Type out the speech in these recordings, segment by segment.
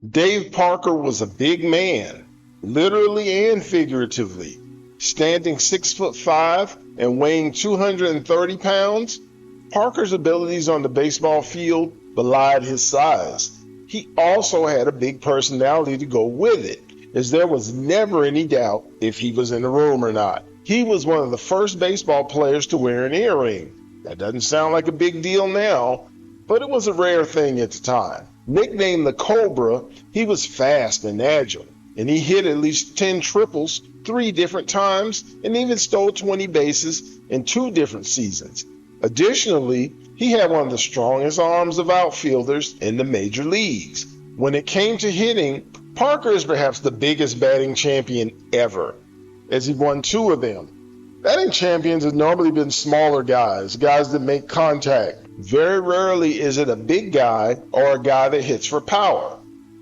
Dave Parker was a big man, literally and figuratively. Standing 6'5" and weighing 230 pounds, Parker's abilities on the baseball field belied his size. He also had a big personality to go with it, as there was never any doubt if he was in the room or not. He was one of the first baseball players to wear an earring. That doesn't sound like a big deal now, but it was a rare thing at the time. Nicknamed the Cobra, he was fast and agile, and he hit at least 10 triples 3 different times and even stole 20 bases in 2 different seasons. Additionally, he had one of the strongest arms of outfielders in the major leagues. When it came to hitting, Parker is perhaps the biggest batting champion ever, as he won 2 of them. Batting champions have normally been smaller guys that make contact. Very rarely is it a big guy or a guy that hits for power.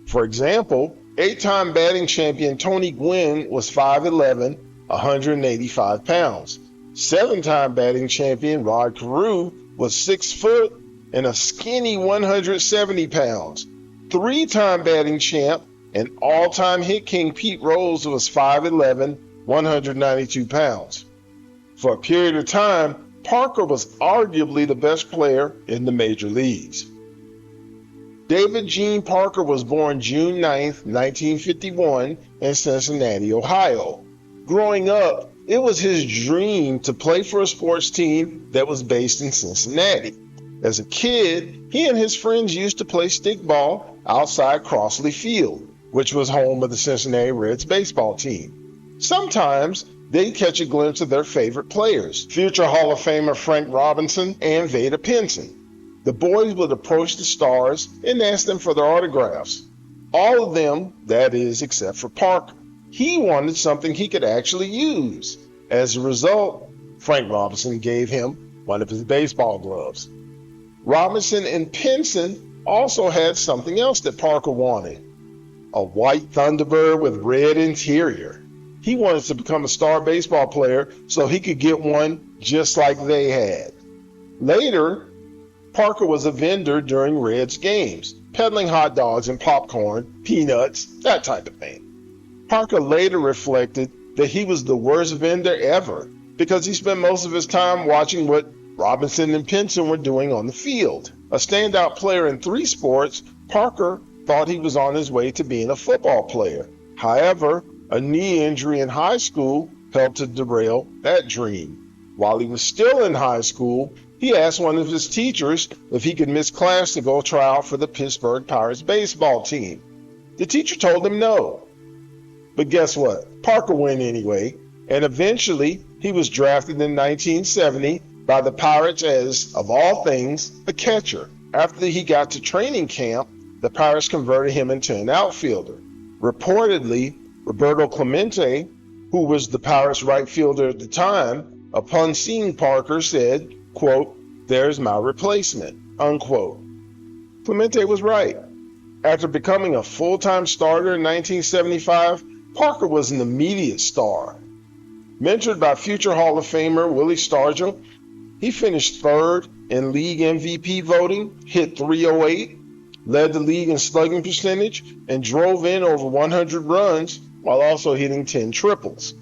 For example, 8-time batting champion Tony Gwynn was 5'11", 185 pounds. 7-time batting champion Rod Carew was 6 foot and a skinny 170 pounds. 3-time batting champ and all-time hit king Pete Rose was 5'11", 192 pounds. For a period of time, Parker was arguably the best player in the major leagues. David Gene Parker was born June 9, 1951 in Cincinnati, Ohio. Growing up, it was his dream to play for a sports team that was based in Cincinnati. As a kid, he and his friends used to play stickball outside Crossley Field, which was home of the Cincinnati Reds baseball team. Sometimes they'd catch a glimpse of their favorite players, future Hall of Famer Frank Robinson and Vada Pinson. The boys would approach the stars and ask them for their autographs. All of them, that is, except for Parker. He wanted something he could actually use. As a result, Frank Robinson gave him one of his baseball gloves. Robinson and Pinson also had something else that Parker wanted: a white Thunderbird with red interior. He wanted to become a star baseball player so he could get one just like they had. Later, Parker was a vendor during Reds games, peddling hot dogs and popcorn, peanuts, that type of thing. Parker later reflected that he was the worst vendor ever because he spent most of his time watching what Robinson and Pinson were doing on the field. A standout player in 3 sports, Parker thought he was on his way to being a football player. However, a knee injury in high school helped to derail that dream. While he was still in high school, he asked one of his teachers if he could miss class to go try out for the Pittsburgh Pirates baseball team. The teacher told him no. But guess what? Parker went anyway, and eventually he was drafted in 1970 by the Pirates as, of all things, a catcher. After he got to training camp, the Pirates converted him into an outfielder. Reportedly, Roberto Clemente, who was the Pirates' right fielder at the time, upon seeing Parker said, quote, "There's my replacement," unquote. Clemente was right. After becoming a full-time starter in 1975, Parker was an immediate star. Mentored by future Hall of Famer Willie Stargell, he finished 3rd in league MVP voting, hit .308, led the league in slugging percentage, and drove in over 100 runs while also hitting 10 triples.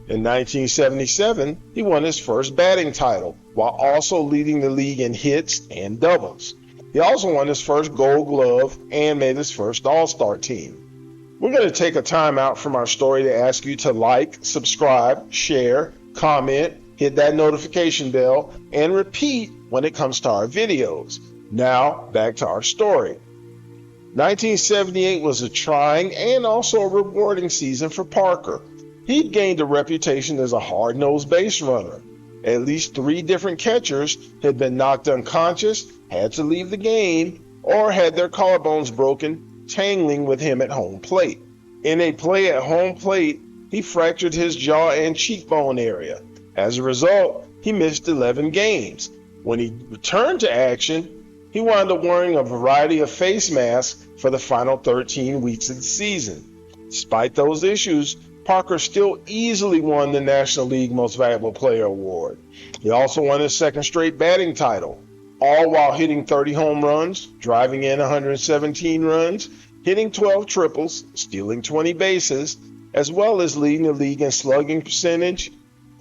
In 1977, he won his first batting title while also leading the league in hits and doubles. He also won his first Gold Glove and made his first All-Star team. We're going to take a time out from our story to ask you to like, subscribe, share, comment, hit that notification bell, and repeat when it comes to our videos. Now, back to our story. 1978 was a trying and also a rewarding season for Parker. He'd gained a reputation as a hard-nosed base runner. At least 3 different catchers had been knocked unconscious, had to leave the game, or had their collarbones broken tangling with him at home plate. In a play at home plate, he fractured his jaw and cheekbone area. As a result, he missed 11 games. When he returned to action, he wound up wearing a variety of face masks for the final 13 weeks of the season. Despite those issues, Parker still easily won the National League Most Valuable Player award. He also won his 2nd straight batting title, all while hitting 30 home runs, driving in 117 runs, hitting 12 triples, stealing 20 bases, as well as leading the league in slugging percentage,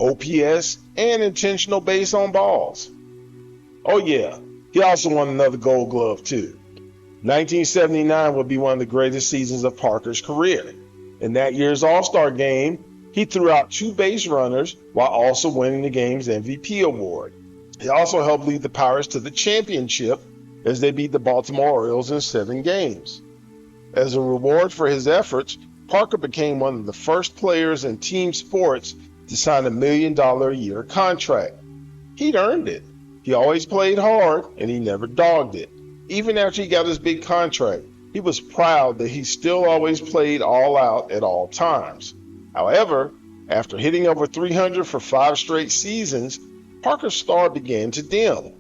OPS, and intentional base on balls. Oh yeah, he also won another Gold Glove too. 1979 would be one of the greatest seasons of Parker's career. In that year's All-Star game, he threw out 2 base runners while also winning the game's MVP award. He also helped lead the Pirates to the championship as they beat the Baltimore Orioles in 7 games. As a reward for his efforts, Parker became one of the first players in team sports to sign a $1 million a year contract. He'd earned it. He always played hard and he never dogged it. Even after he got his big contract, he was proud that he still always played all out at all times. However, after hitting over 300 for 5 straight seasons, Parker's star began to dim.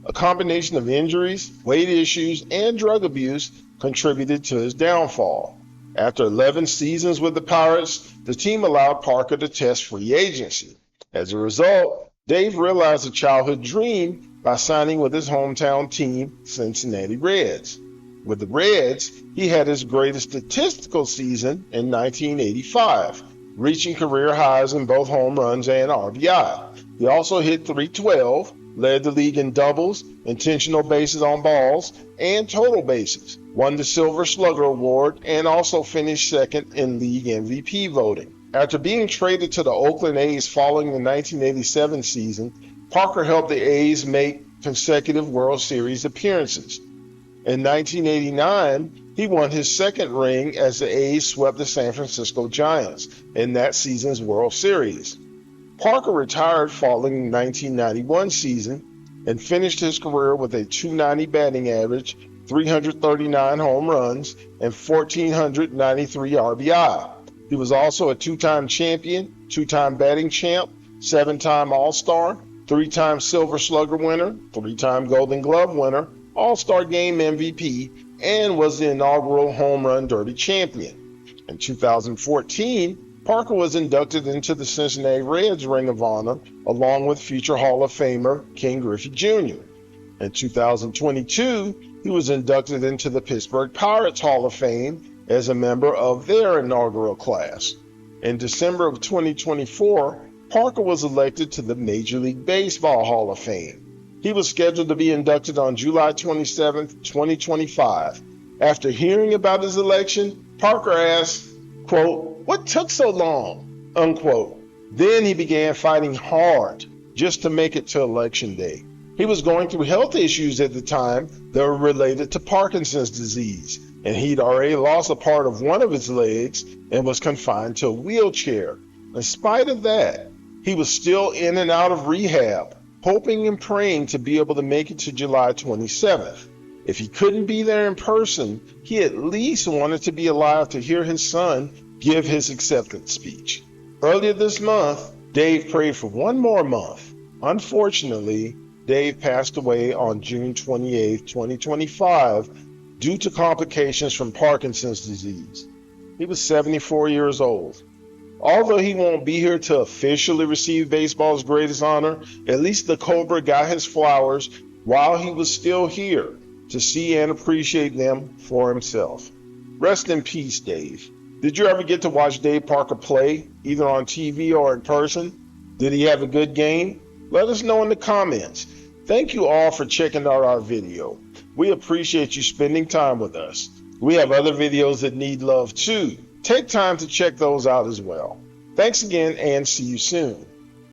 A combination of injuries, weight issues, and drug abuse contributed to his downfall. After 11 seasons with the Pirates, the team allowed Parker to test free agency. As a result, Dave realized a childhood dream by signing with his hometown team, Cincinnati Reds. With the Reds, he had his greatest statistical season in 1985, reaching career highs in both home runs and RBI. He also hit .312, led the league in doubles, intentional bases on balls, and total bases, won the Silver Slugger Award, and also finished second in league MVP voting. After being traded to the Oakland A's following the 1987 season, Parker helped the A's make consecutive World Series appearances. In 1989, he won his second ring as the A's swept the San Francisco Giants in that season's World Series. Parker retired following the 1991 season and finished his career with a .290 batting average, 339 home runs, and 1,493 RBI. He was also a 2-time champion, 2-time batting champ, 7-time All-Star, 3-time Silver Slugger winner, 3-time Golden Glove winner, All-Star Game MVP, and was the inaugural Home Run Derby champion. In 2014, Parker was inducted into the Cincinnati Reds Ring of Honor along with future Hall of Famer Ken Griffey Jr. In 2022, he was inducted into the Pittsburgh Pirates Hall of Fame as a member of their inaugural class. In December of 2024, Parker was elected to the Major League Baseball Hall of Fame. He was scheduled to be inducted on July 27, 2025. After hearing about his election, Parker asked, quote, "What took so long?" unquote. Then he began fighting hard just to make it to Election Day. He was going through health issues at the time that were related to Parkinson's disease, and he'd already lost a part of one of his legs and was confined to a wheelchair. In spite of that, he was still in and out of rehab, hoping and praying to be able to make it to July 27th. If he couldn't be there in person, he at least wanted to be alive to hear his son give his acceptance speech. Earlier this month, Dave prayed for one more month. Unfortunately, Dave passed away on June 28, 2025, due to complications from Parkinson's disease. He was 74 years old. Although he won't be here to officially receive baseball's greatest honor, at least the Cobra got his flowers while he was still here to see and appreciate them for himself. Rest in peace, Dave. Did you ever get to watch Dave Parker play, either on TV or in person? Did he have a good game? Let us know in the comments. Thank you all for checking out our video. We appreciate you spending time with us. We have other videos that need love too. Take time to check those out as well. Thanks again and see you soon.